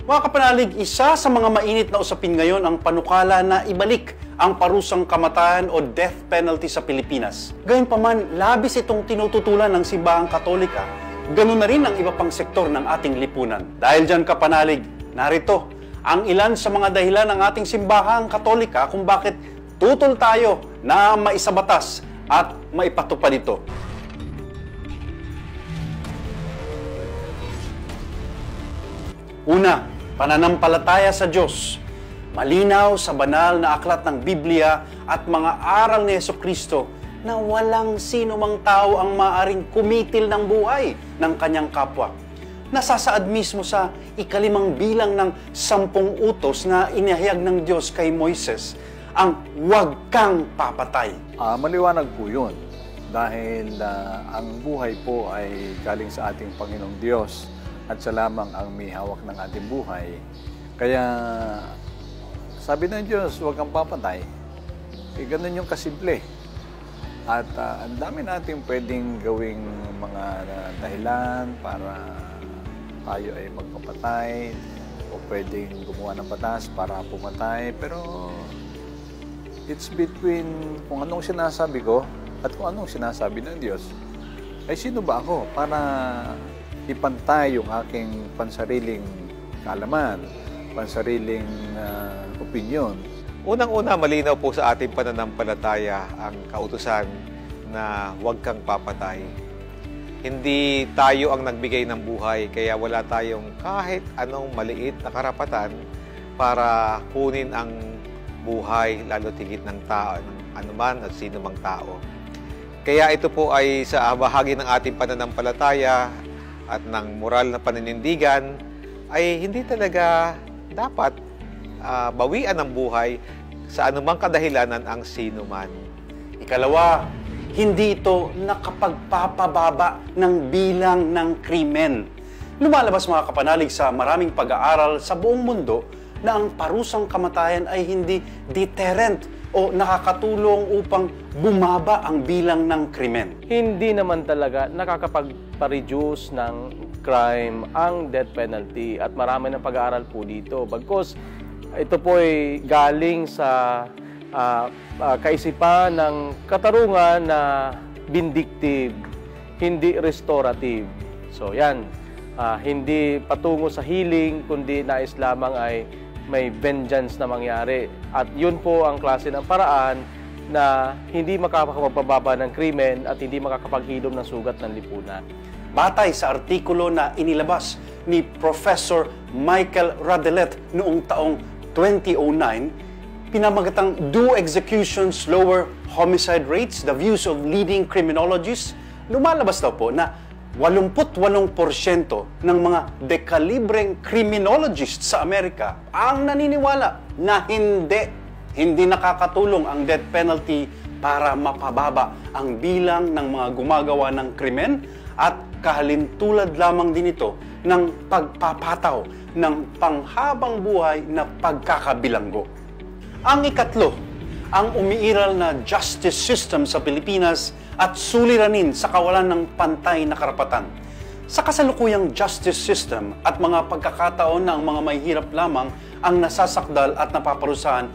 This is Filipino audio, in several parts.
Mga kapanalig, isa sa mga mainit na usapin ngayon ang panukala na ibalik ang parusang kamatayan o death penalty sa Pilipinas. Gayunpaman, labis itong tinututulan ng simbahang Katolika. Ganun na rin ang iba pang sektor ng ating lipunan. Dahil dyan kapanalig, narito ang ilan sa mga dahilan ng ating simbahang Katolika kung bakit tutol tayo na maisabatas at maipatupad ito. Una, pananampalataya sa Diyos. Malinaw sa banal na aklat ng Biblia at mga aral ni Jesucristo na walang sino mang tao ang maaaring kumitil ng buhay ng kanyang kapwa. Nasasaad mismo sa ikalimang bilang ng 10 utos na inihayag ng Diyos kay Moises, ang huwag kang papatay. Maliwanag po yun dahil ang buhay po ay galing sa ating Panginoong Diyos at siya lamang ang may hawak ng ating buhay. Kaya sabi ng Diyos, huwag kang papatay. Ganun yung kasimple. At ang dami natin pwedeng gawing mga dahilan para tayo ay magpapatay o pwedeng gumawa ng batas para pumatay. Pero it's between kung anong sinasabi ko at kung anong sinasabi ng Diyos. Ay sino ba ako para ipantay yung aking pansariling kaalaman, pansariling opinyon? Unang-una, malinaw po sa ating pananampalataya ang kautusan na huwag kang papatay. Hindi tayo ang nagbigay ng buhay, kaya wala tayong kahit anong maliit na karapatan para kunin ang buhay, lalo tigit ng tao, ng anuman at sino mang tao. Kaya ito po ay sa bahagi ng ating pananampalataya at ng moral na paninindigan, ay hindi talaga dapat bawian ng buhay sa anumang kadahilanan ang sino man. Ikalawa, hindi ito nakapagpapababa ng bilang ng krimen. Lumalabas mga kapanalig sa maraming pag-aaral sa buong mundo na ang parusang kamatayan ay hindi deterrent o nakakatulong upang bumaba ang bilang ng krimen. Hindi naman talaga nakakapag-reduce ng crime ang death penalty at marami ng pag-aaral po dito. Bagkus ito po ay galing sa kaisipan ng katarungan na vindictive, hindi restorative. So yan, hindi patungo sa healing, kundi nais lamang ay may vengeance na mangyari. At yun po ang klase ng paraan na hindi makakapagpababa ng krimen at hindi makakapaghilom ng sugat ng lipunan. Batay sa artikulo na inilabas ni Professor Michael Radelet noong taong 2009, pinamagatang Do Executions Lower Homicide Rates? The Views of Leading Criminologists, lumalabas daw po na 88% ng mga dekalibreng criminologists sa Amerika ang naniniwala na hindi nakakatulong ang death penalty para mapababa ang bilang ng mga gumagawa ng krimen at kahalintulad lamang din ito ng pagpapataw ng panghabang buhay na pagkakabilanggo. Ang ikatlo, ang umiiral na justice system sa Pilipinas at suliranin sa kawalan ng pantay na karapatan. Sa kasalukuyang justice system at mga pagkakataon na ang mga may hirap lamang ang nasasakdal at napaparusahan,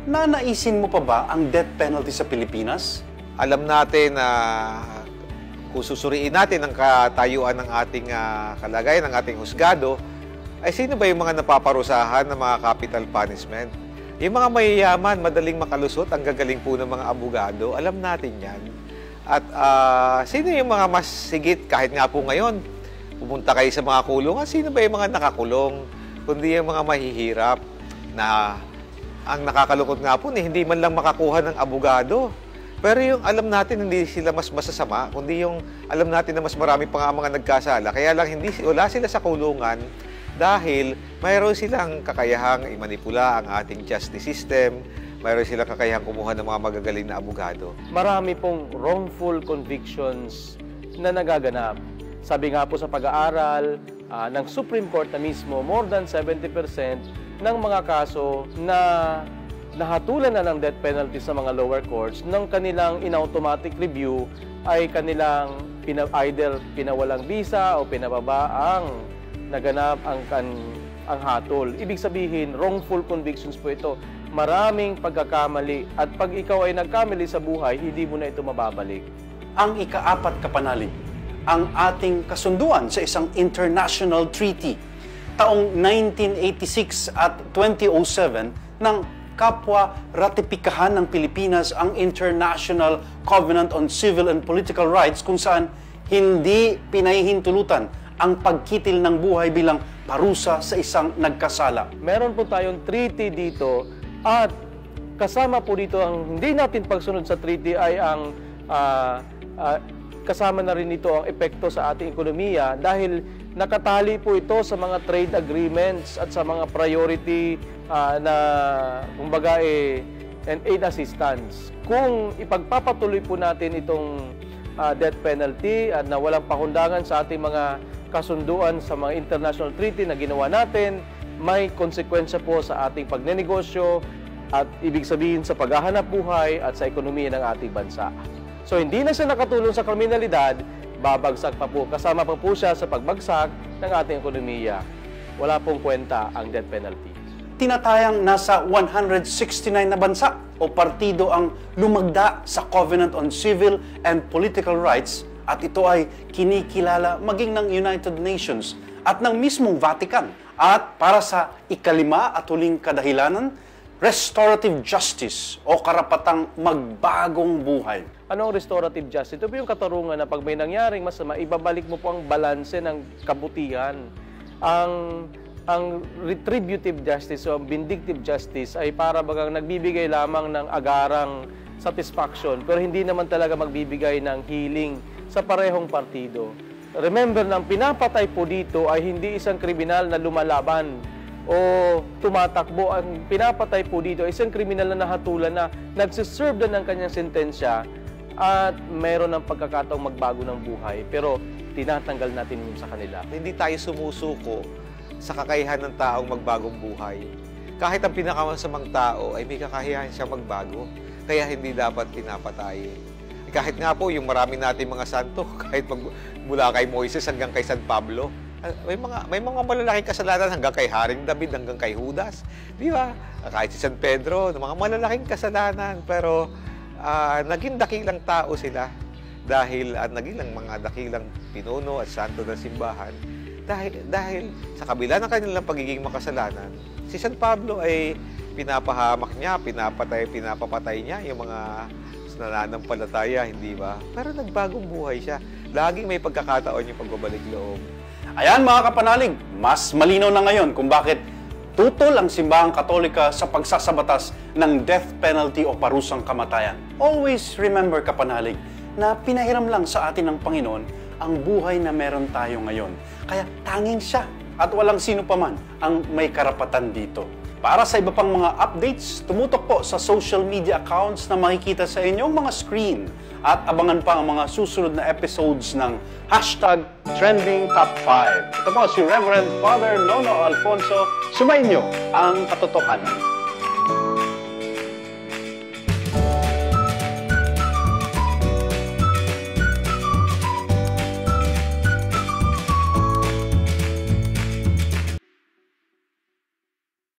nanaisin mo pa ba ang death penalty sa Pilipinas? Alam natin na kung susuriin natin ang katayuan ng ating kalagayan, ng ating husgado, ay sino ba yung mga napaparusahan ng mga capital punishment? Yung mga mayayaman, madaling makalusot, ang gagaling po ng mga abogado, alam natin yan. At sino yung mga mas sigit, kahit nga po ngayon, pumunta kayo sa mga kulungan, sino ba yung mga nakakulong? Kundi yung mga mahihirap na ang nakakalungkot nga po, hindi man lang makakuha ng abogado. Pero yung alam natin, hindi sila mas masasama, kundi yung alam natin na mas marami pa nga mga nagkasala. Kaya lang wala sila sa kulungan dahil mayroon silang kakayahang imanipula ang ating justice system, mayroon silang kakayahang kumuha ng mga magagaling na abogado. Marami pong wrongful convictions na nagaganap. Sabi nga po sa pag-aaral ng Supreme Court na mismo, more than 70% ng mga kaso na nahatulan na ng death penalty sa mga lower courts, ng kanilang in-automatic review ay kanilang either pinawalang visa o pinababa ang naganap ang ang hatol. Ibig sabihin, wrongful convictions po ito. Maraming pagkakamali at pag ikaw ay nagkamali sa buhay, hindi mo na ito mababalik. Ang ika-4 kapanalig, ang ating kasunduan sa isang international treaty. Taong 1986 at 2007 nang kapwa ratipikahan ng Pilipinas ang International Covenant on Civil and Political Rights kung saan hindi pinahihintulutan ang pagkitil ng buhay bilang parusa sa isang nagkasala. Meron po tayong treaty dito at kasama po dito ang hindi natin pagsunod sa treaty ay ang kasama na rin ito ang epekto sa ating ekonomiya dahil nakatali po ito sa mga trade agreements at sa mga priority na kumbaga and aid assistance. Kung ipagpapatuloy po natin itong death penalty at na walang pakundangan sa ating mga kasunduan sa mga international treaty na ginawa natin, may konsekwensya po sa ating pagnenegosyo at ibig sabihin sa paghahanap buhay at sa ekonomiya ng ating bansa. So hindi na siya nakatulong sa kriminalidad, babagsak pa po. Kasama pa po siya sa pagbagsak ng ating ekonomiya. Wala pong kwenta ang death penalty. Tinatayang nasa 169 na bansa o partido ang lumagda sa Covenant on Civil and Political Rights at ito ay kinikilala maging ng United Nations at ng mismong Vatican. At para sa ikalima at huling kadahilanan, restorative justice o karapatang magbagong buhay. Ano ang restorative justice? Ito po yung katarungan na pag may nangyaring masama, ibabalik mo po ang balanse ng kabutihan. Ang retributive justice o vindictive justice ay para bagang nagbibigay lamang ng agarang satisfaction pero hindi naman talaga magbibigay ng healing sa parehong partido. Remember, nang pinapatay po dito ay hindi isang kriminal na lumalaban o tumatakbo. Ang pinapatay po dito ay isang kriminal na nahatulan na nagsiserve na ng kanyang sentensya at mayroon ng pagkakataong magbago ng buhay pero tinatanggal natin yun sa kanila. Hindi tayo sumusuko sa kakayahan ng taong magbagong buhay. Kahit ang pinakamasamang tao ay may kakayahan siya magbago, kaya hindi dapat pinapatay. Kahit nga po yung marami natin mga santo, kahit mula kay Moises hanggang kay San Pablo, may mga malalaking kasalanan hanggang kay Haring David, hanggang kay Judas. Di ba? Kahit si San Pedro, mga malalaking kasalanan, pero naging dakilang tao sila dahil naging mga dakilang pinuno at santo ng simbahan. Dahil sa kabila ng kanilang pagiging makasalanan, si San Pablo ay pinapahamak niya, pinapapatay niya yung mga nananampalataya, hindi ba? Pero nagbagong buhay siya. Laging may pagkakataon yung pagbabalik loob. Ayan mga kapanalig, mas malinaw na ngayon kung bakit tutol ang simbahang Katolika sa pagsasabatas ng death penalty o parusang kamatayan. Always remember kapanalig na pinahiram lang sa atin ng Panginoon ang buhay na meron tayo ngayon. Kaya tanging siya at walang sino paman ang may karapatan dito. Para sa iba pang mga updates, tumutok po sa social media accounts na makikita sa inyong mga screen at abangan pa ang mga susunod na episodes ng #TrendingTop5. Ito po si Reverend Father Nono Alfonso, sumainyo ang katotohanan.